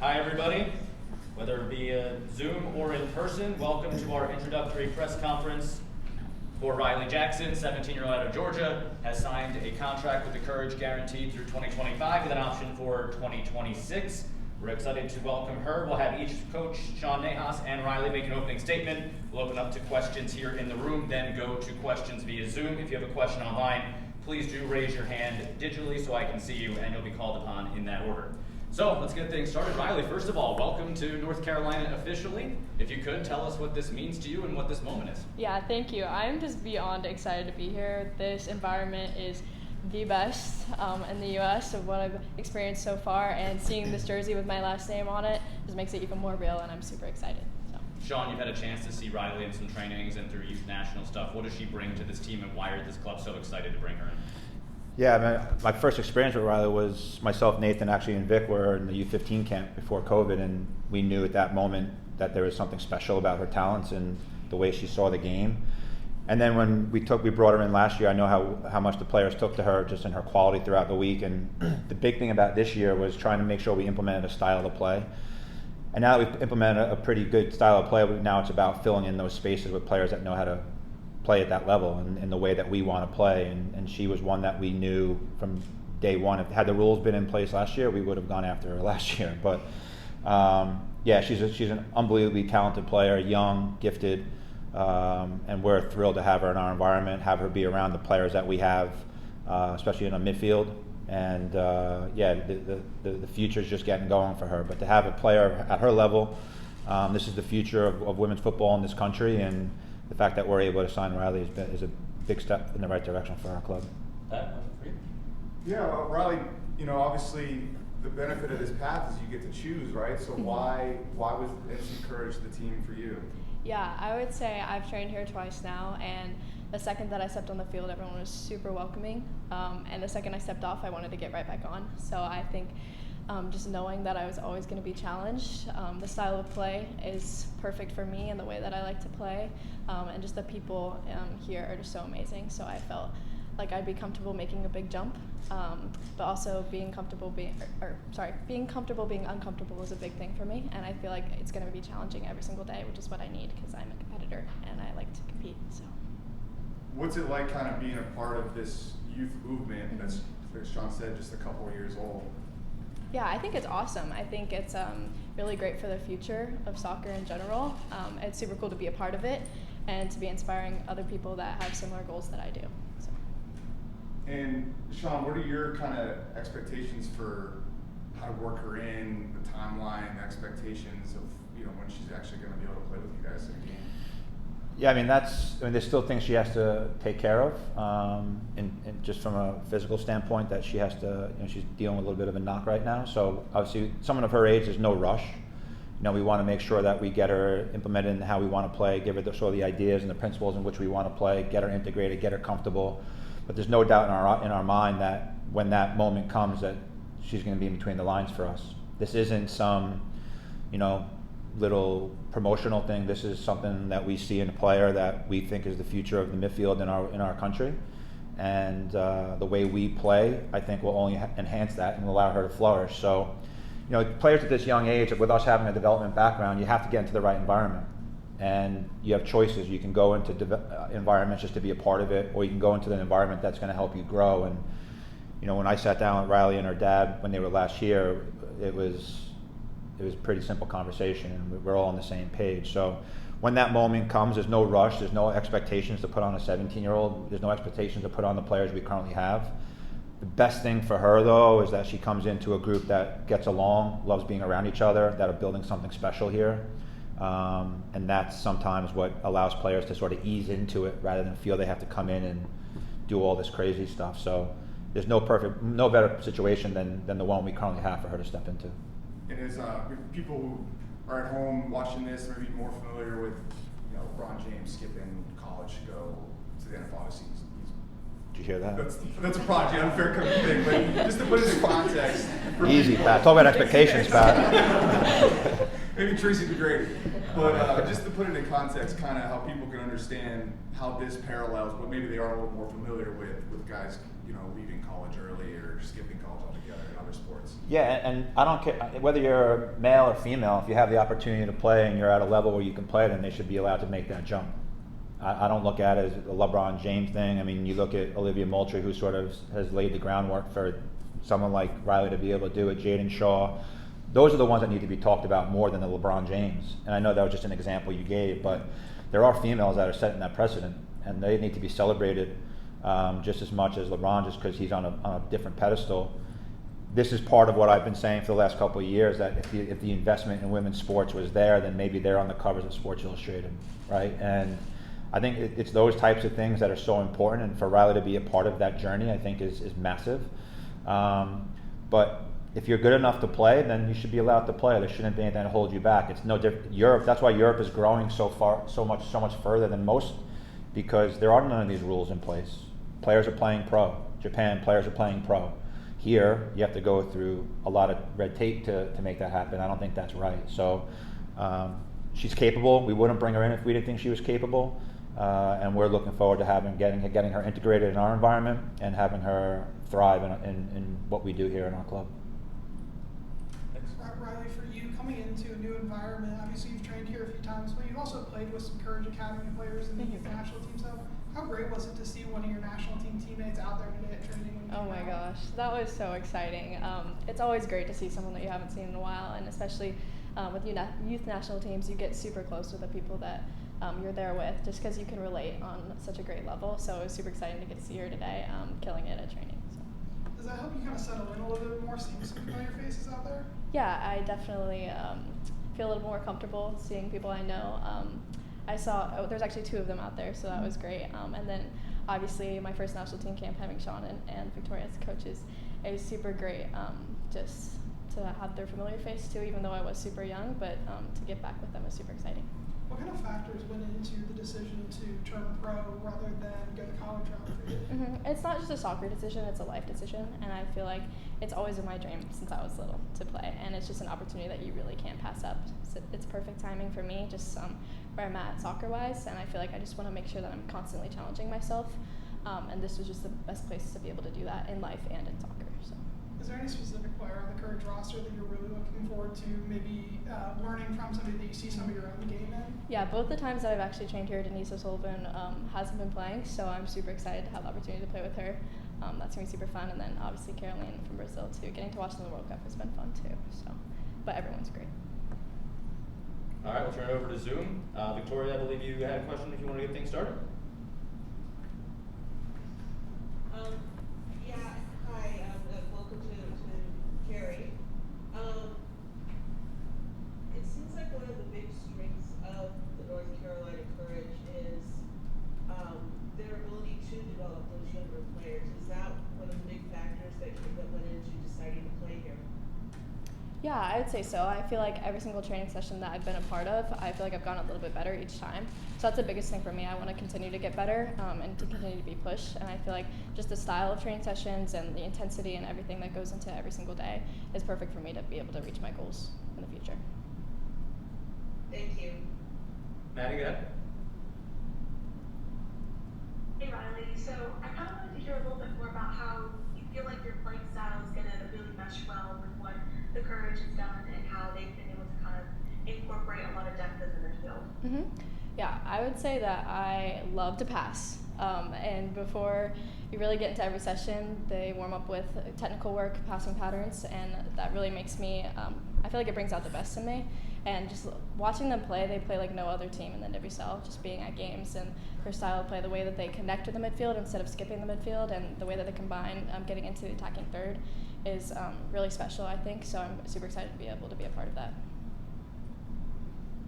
Hi everybody, whether it be Zoom or in person, welcome to our introductory press conference for Riley Jackson, 17-year-old out of Georgia, has signed a contract with the Courage Guaranteed through 2025 with an option for 2026. We're excited to welcome her. We'll have each coach, Sean Nahas and Riley, make an opening statement. We'll open up to questions here in the room, then go to questions via Zoom. If you have a question online, please do raise your hand digitally so I can see you, and you'll be called upon in that order. So let's get things started. Riley, first of all, welcome to North Carolina officially. If you could, tell us what this means to you and what this moment is. Yeah, thank you. I'm just beyond excited to be here. This environment is the best in the U.S. of what I've experienced so far, and seeing this jersey with my last name on it just makes it even more real, and I'm super excited. So. Sean, you've had a chance to see Riley in some trainings and through youth national stuff. What does she bring to this team, and why are this club so excited to bring her in? Yeah, I mean, my first experience with Riley was myself, Nathan, actually, and Vic were in the U15 camp before COVID, and we knew at that moment that there was something special about her talents and the way she saw the game. And then when we brought her in last year, I know how much the players took to her just in her quality throughout the week. And the big thing about this year was trying to make sure we implemented a style of play. And now that we've implemented a pretty good style of play, now it's about filling in those spaces with players that know how to play at that level and in the way that we want to play. And she was one that we knew from day one. If had the rules been in place last year, we would have gone after her last year. But yeah, she's an unbelievably talented player, young, gifted, and we're thrilled to have her in our environment, have her be around the players that we have, especially in a midfield. And yeah, the future's just getting going for her. But to have a player at her level, this is the future of women's football in this country, and the fact that we're able to sign Riley is a big step in the right direction for our club. Pat, for you? Yeah, well, Riley, you know, obviously the benefit of this path is you get to choose, right? So why was NC Courage the team for you? Yeah, I would say I've trained here twice now, and the second that I stepped on the field, everyone was super welcoming. And the second I stepped off, I wanted to get right back on. So I think just knowing that I was always going to be challenged, the style of play is perfect for me and the way that I like to play. And just the people here are just so amazing. So I felt like I'd be comfortable making a big jump, but also being comfortable being uncomfortable is a big thing for me. And I feel like it's going to be challenging every single day, which is what I need because I'm a competitor and I like to compete. So. What's it like kind of being a part of this youth movement that's, as Sean said, just a couple of years old? Yeah, I think it's awesome. I think it's really great for the future of soccer in general. It's super cool to be a part of it and to be inspiring other people that have similar goals that I do. So. And Sean, what are your kind of expectations for how to work her in, the timeline, the expectations of when she's actually going to be able to play with you guys in a game? Yeah, I mean there's still things she has to take care of, and just from a physical standpoint that she has to, she's dealing with a little bit of a knock right now. So obviously, someone of her age, there's no rush. We want to make sure that we get her implemented in how we want to play, give her the ideas and the principles in which we want to play, get her integrated, get her comfortable. But there's no doubt in our mind that when that moment comes, that she's going to be in between the lines for us. This isn't some, little promotional thing. This is something that we see in a player that we think is the future of the midfield in our country, and the way we play, I think, will only enhance that and allow her to flourish. So, players at this young age, with us having a development background, you have to get into the right environment, and you have choices. You can go into environments just to be a part of it, or you can go into an environment that's going to help you grow. And when I sat down with Riley and her dad when they were last here, it was a pretty simple conversation, and we're all on the same page. So when that moment comes, there's no rush, there's no expectations to put on a 17-year-old, there's no expectations to put on the players we currently have. The best thing for her, though, is that she comes into a group that gets along, loves being around each other, that are building something special here. And that's sometimes what allows players to sort of ease into it rather than feel they have to come in and do all this crazy stuff. So there's no better situation than the one we currently have for her to step into. And as people who are at home watching this, maybe more familiar with, LeBron James skipping college to go to the NFL. Obviously, Did you hear that? That's a prodigy, unfair thing, but just to put it in context. Easy, Pat. Talk about expectations, Pat. Maybe Tracy would be great. But just to put it in context, kind of how people can understand how this parallels what maybe they are a little more familiar with guys leaving college early or skipping college altogether in other sports. Yeah, and I don't care whether you're male or female. If you have the opportunity to play and you're at a level where you can play, then they should be allowed to make that jump. I don't look at it as a LeBron James thing. I mean, you look at Olivia Moultrie, who sort of has laid the groundwork for someone like Riley to be able to do it, Jaden Shaw. Those are the ones that need to be talked about more than the LeBron James. And I know that was just an example you gave, but there are females that are setting that precedent, and they need to be celebrated just as much as LeBron, just because he's on a different pedestal. This is part of what I've been saying for the last couple of years, that if the investment in women's sports was there, then maybe they're on the covers of Sports Illustrated, right? And I think it's those types of things that are so important, and for Riley to be a part of that journey, I think is massive. But if you're good enough to play, then you should be allowed to play. There shouldn't be anything to hold you back. It's no different. Europe, that's why Europe is growing so much further than most, because there are none of these rules in place. Players are playing pro. Japan, players are playing pro. Here, you have to go through a lot of red tape to make that happen. I don't think that's right. So she's capable. We wouldn't bring her in if we didn't think she was capable. And we're looking forward to getting her integrated in our environment and having her thrive in what we do here in our club. Riley, for you, coming into a new environment, obviously you've trained here a few times, but you've also played with some Courage Academy players in the youth national team. So how great was it to see one of your national team teammates out there today at training? Oh my gosh, that was so exciting. It's always great to see someone that you haven't seen in a while, and especially with youth national teams, you get super close with the people that you're there with, just because you can relate on such a great level. So it was super exciting to get to see her today, killing it at training. So. Does that help you kind of settle in a little bit more, seeing some familiar faces out there? Yeah, I definitely feel a little more comfortable seeing people I know. I saw, there's actually 2 of them out there, so that was great. And then obviously my first national team camp, having Sean and Victoria as coaches, it was super great just to have their familiar face too, even though I was super young, but to get back with them was super exciting. What kind of factors went into the decision to turn pro rather than go the college route for you? Mm-hmm. It's not just a soccer decision, it's a life decision, and I feel like it's always been my dream since I was little to play, and it's just an opportunity that you really can't pass up. So it's perfect timing for me, just where I'm at soccer-wise, and I feel like I just want to make sure that I'm constantly challenging myself, and this was just the best place to be able to do that in life and in soccer. So. Is there any specific player on the Courage roster that you're really looking forward to maybe learning from, somebody that you see some of your own game in? Yeah, both the times that I've actually trained here, Denise O'Sullivan hasn't been playing, so I'm super excited to have the opportunity to play with her. That's going to be super fun. And then obviously Caroline from Brazil too. Getting to watch them in the World Cup has been fun too. So, but everyone's great. All right, we'll turn it over to Zoom. Victoria, I believe you had a question if you want to get things started. Hi, welcome to Carrie. It seems like one of the big strengths of the North Carolina Courage is their ability to develop those younger players. Is that one of the big factors that went into deciding to play here? Yeah, I would say so. I feel like every single training session that I've been a part of, I feel like I've gotten a little bit better each time. So that's the biggest thing for me. I want to continue to get better and to continue to be pushed. And I feel like just the style of training sessions and the intensity and everything that goes into every single day is perfect for me to be able to reach my goals in the future. Thank you. Maddie, go ahead. Hey Riley, so I kind of wanted to hear a little bit more about how you feel like your playing style is going to really mesh well with what the Courage has done and how they've been able to kind of incorporate a lot of depth in the midfield. Mm-hmm. Yeah, I would say that I love to pass. And before you really get into every session, they warm up with technical work, passing patterns, and that really makes me, I feel like it brings out the best in me. And just watching them play, they play like no other team in the WSL, just being at games, and their style of play, the way that they connect with the midfield instead of skipping the midfield, and the way that they combine getting into the attacking third is really special, I think. So I'm super excited to be able to be a part of that.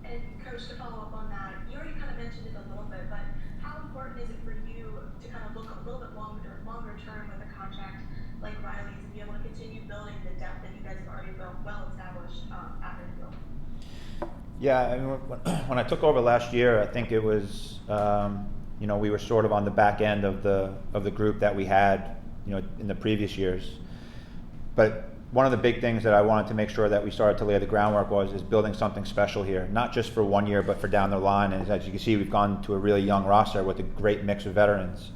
And Coach, to follow up on that, you already kind of mentioned it a little bit, but how important is it for you to kind of look a little bit longer term with a contract like Riley's and be able to continue building the depth that you guys have already built well established at midfield? Yeah, I mean, when I took over last year, I think it was, we were sort of on the back end of the group that we had, in the previous years. But one of the big things that I wanted to make sure that we started to lay the groundwork is building something special here, not just for 1 year, but for down the line. And as you can see, we've gone to a really young roster with a great mix of veterans.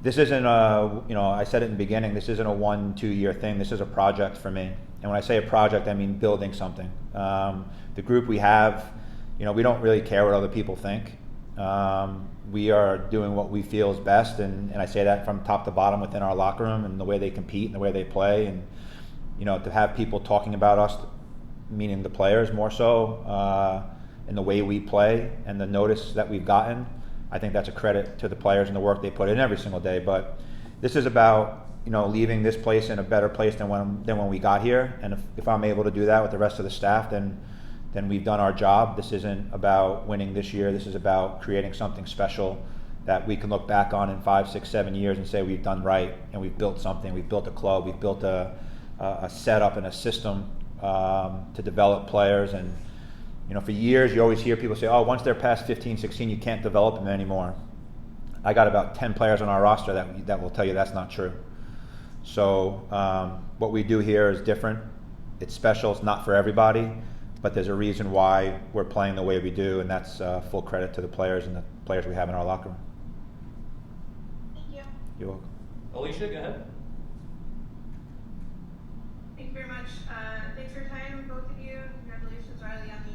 This isn't a, I said it in the beginning, this isn't a 1-2 year thing. This is a project for me. And when I say a project, I mean building something. The group we have, we don't really care what other people think. We are doing what we feel is best, and I say that from top to bottom within our locker room and the way they compete and the way they play. And, to have people talking about us, meaning the players more so, and the way we play and the notice that we've gotten, I think that's a credit to the players and the work they put in every single day. But this is about, leaving this place in a better place than when we got here. And if I'm able to do that with the rest of the staff, then we've done our job. This isn't about winning this year. This is about creating something special that we can look back on in 5, 6, 7 years and say we've done right, and we've built something. We've built a club. We've built a setup and a system to develop players. And for years, you always hear people say, oh, once they're past 15, 16, you can't develop them anymore. I got about 10 players on our roster that will tell you that's not true. So what we do here is different. It's special. It's not for everybody, but there's a reason why we're playing the way we do, and that's full credit to the players and the players we have in our locker room. Thank you. You're welcome. Alicia, go ahead. Thank you very much. Thanks for your time, both of you. Congratulations, Riley, on the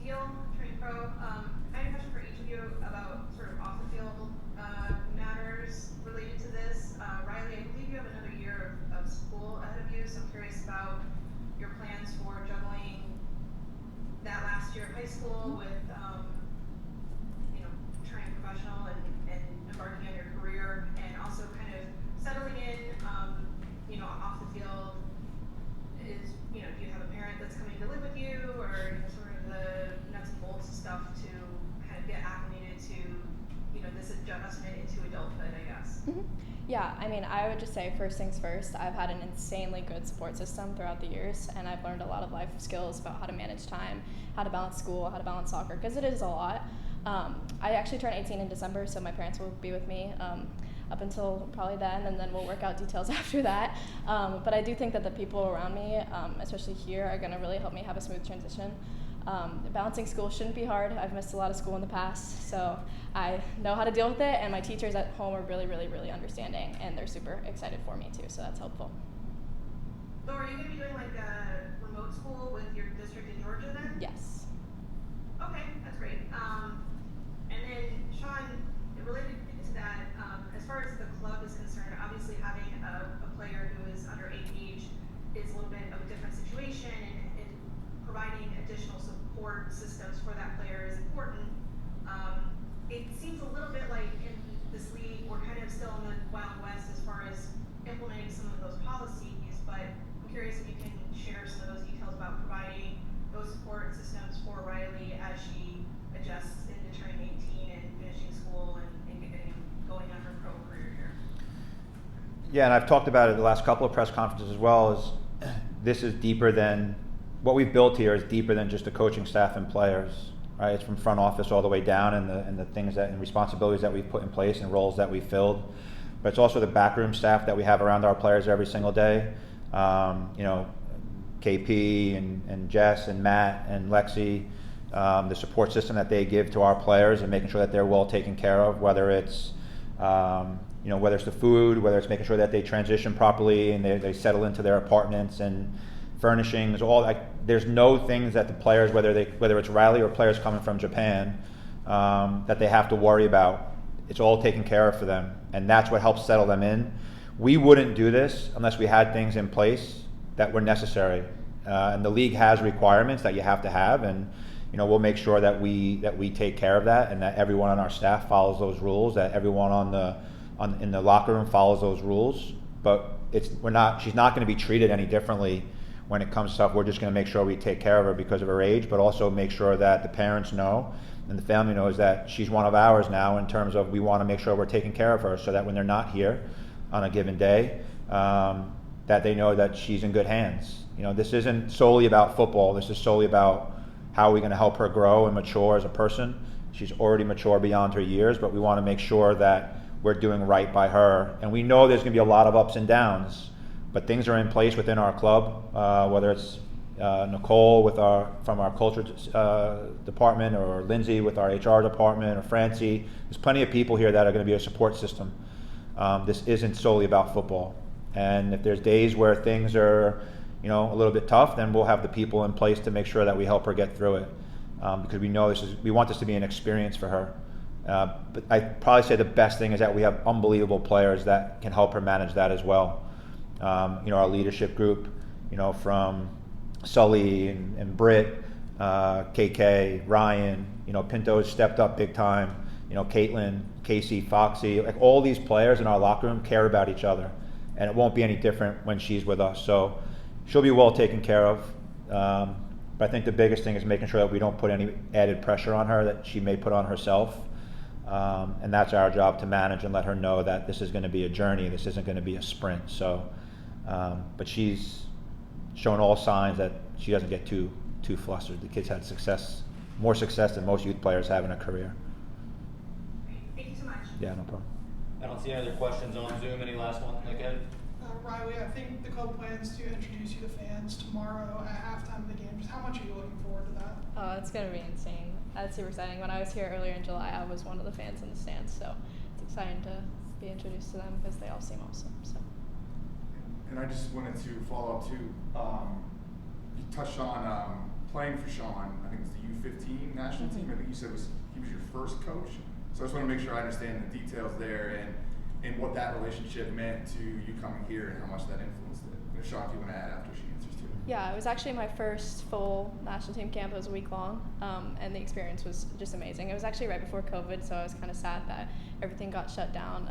deal, turning pro. I had a question for each of you about sort of off the field matters related to this. Riley, I believe you have another year of school ahead of you, so I'm curious about your plans for juggling that last year of high school with, turning professional and embarking on your career, and also kind of settling in, off the field. Do you have a parent that's coming to live with you, or sort of the nuts and bolts stuff to kind of get acclimated to, this adjustment into adulthood, I guess? Mhm. Yeah, I would just say first things first, I've had an insanely good support system throughout the years, and I've learned a lot of life skills about how to manage time, how to balance school, how to balance soccer, because it is a lot. I actually turn 18 in December, so my parents will be with me up until probably then, and then we'll work out details after that. But I do think that the people around me, especially here, are going to really help me have a smooth transition. Balancing school shouldn't be hard. I've missed a lot of school in the past, so I know how to deal with it, and my teachers at home are really, really, really understanding, and they're super excited for me too, so that's helpful. So are you going to be doing like a remote school with your district in Georgia then? Yes. Okay, that's great. And then Sean, related to that, as far as the club is concerned, obviously having a player who is under age is a little bit of a different situation, and providing additional support systems for that player is important. It seems a little bit like in this league we're kind of still in the Wild West as far as implementing some of those policies, but I'm curious if you can share some of those details about providing those support systems for Riley as she adjusts into turning 18 and finishing school and getting going on her pro career here. Yeah, and I've talked about it the last couple of press conferences as well, is this is deeper than, what we've built here is deeper than just the coaching staff and players, right? It's from front office all the way down, and the things and responsibilities that we've put in place and roles that we've filled. But it's also the backroom staff that we have around our players every single day. KP and Jess and Matt and Lexi, the support system that they give to our players and making sure that they're well taken care of, whether it's whether it's the food, whether it's making sure that they transition properly and they settle into their apartments and furnishings, there's no things that the players, whether it's Riley or players coming from Japan, that they have to worry about. It's all taken care of for them, and that's what helps settle them in. We wouldn't do this unless we had things in place that were necessary, and the league has requirements that you have to have, and we'll make sure that we take care of that, and that everyone on our staff follows those rules, that everyone in the locker room follows those rules. But she's not going to be treated any differently when it comes to stuff. We're just going to make sure we take care of her because of her age, but also make sure that the parents know and the family knows that she's one of ours now, in terms of we want to make sure we're taking care of her, so that when they're not here on a given day, that they know that she's in good hands. This isn't solely about football. This is solely about how are we going to help her grow and mature as a person. She's already mature beyond her years, but we want to make sure that we're doing right by her. And we know there's going to be a lot of ups and downs, but things are in place within our club, whether it's Nicole from our culture department, or Lindsay with our HR department, or Francie. There's plenty of people here that are going to be a support system. This isn't solely about football. And if there's days where things are, a little bit tough, then we'll have the people in place to make sure that we help her get through it. Because we know we want this to be an experience for her. But I'd probably say the best thing is that we have unbelievable players that can help her manage that as well. Our leadership group, from Sully and Britt, KK, Ryan, Pinto's stepped up big time. Caitlin, Casey, Foxy, like all these players in our locker room care about each other, and it won't be any different when she's with us. So she'll be well taken care of. But I think the biggest thing is making sure that we don't put any added pressure on her that she may put on herself. And that's our job, to manage and let her know that this is going to be a journey. This isn't going to be a sprint. So, but she's shown all signs that she doesn't get too flustered. The kid's had more success than most youth players have in a career. Thank you so much. Yeah, no problem. I don't see any other questions on Zoom. Any last one, Nick? Riley, I think the club plans to introduce you to fans tomorrow at halftime of the game. Just how much are you looking forward to that? Oh, it's gonna be insane. That's super exciting. When I was here earlier in July, I was one of the fans in the stands, so it's exciting to be introduced to them because they all seem awesome. So. And I just wanted to follow up too. You touched on playing for Sean. I think it's the U15 national team. I think you said he was your first coach. So I just want to make sure I understand the details there and what that relationship meant to you coming here and how much that influenced it. And Sean, if you want to add after she answers too. Yeah, it was actually my first full national team camp. It was a week long, and the experience was just amazing. It was actually right before COVID, so I was kind of sad that everything got shut down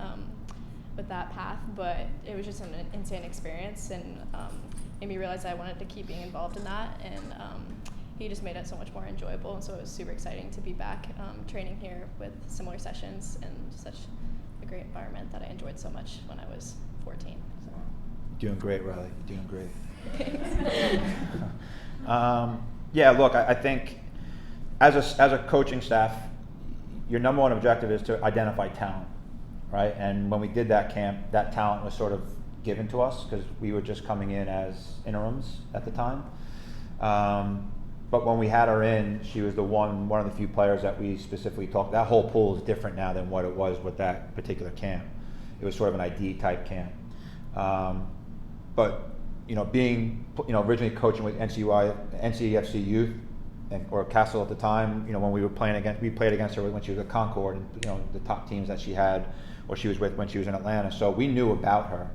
with that path, but it was just an insane experience, and made me realize I wanted to keep being involved in that, and he just made it so much more enjoyable, and so it was super exciting to be back training here with similar sessions and such a great environment that I enjoyed so much when I was 14. So. You're doing great, Riley. You're doing great. Yeah, look, I think as a coaching staff, your number one objective is to identify talent, right? And when we did that camp, that talent was sort of given to us because we were just coming in as interims at the time. But when we had her in, she was one of the few players that we specifically talked. That whole pool is different now than what it was with that particular camp. It was sort of an ID type camp. But being originally coaching with NCFC youth or Castle at the time, when we played against her when she was at Concord, and the top teams that she had or she was with when she was in Atlanta. So we knew about her.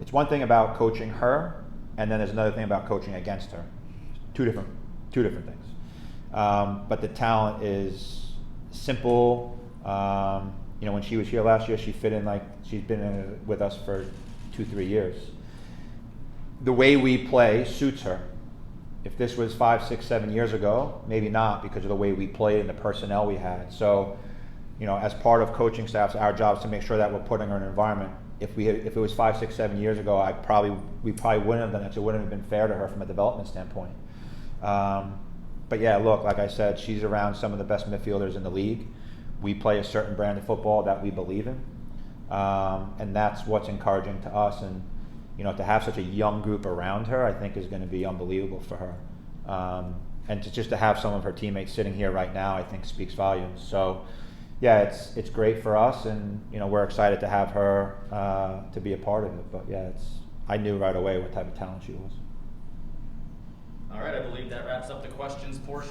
It's one thing about coaching her, and then there's another thing about coaching against her. Two different things. But the talent is simple. When she was here last year, she fit in like she's been with us for 2-3 years. The way we play suits her. If this was 5, 6, 7 years ago, maybe not, because of the way we played and the personnel we had. So, as part of coaching staffs, our job is to make sure that we're putting her in an environment. If it was 5, 6, 7 years ago, we probably wouldn't have done it. It wouldn't have been fair to her from a development standpoint. But yeah, look, like I said, she's around some of the best midfielders in the league. We play a certain brand of football that we believe in, and that's what's encouraging to us. And to have such a young group around her, I think is going to be unbelievable for her. And just to have some of her teammates sitting here right now, I think speaks volumes. So, yeah, it's great for us, and we're excited to have her to be a part of it. But yeah, I knew right away what type of talent she was. All right, I believe that wraps up the questions portion.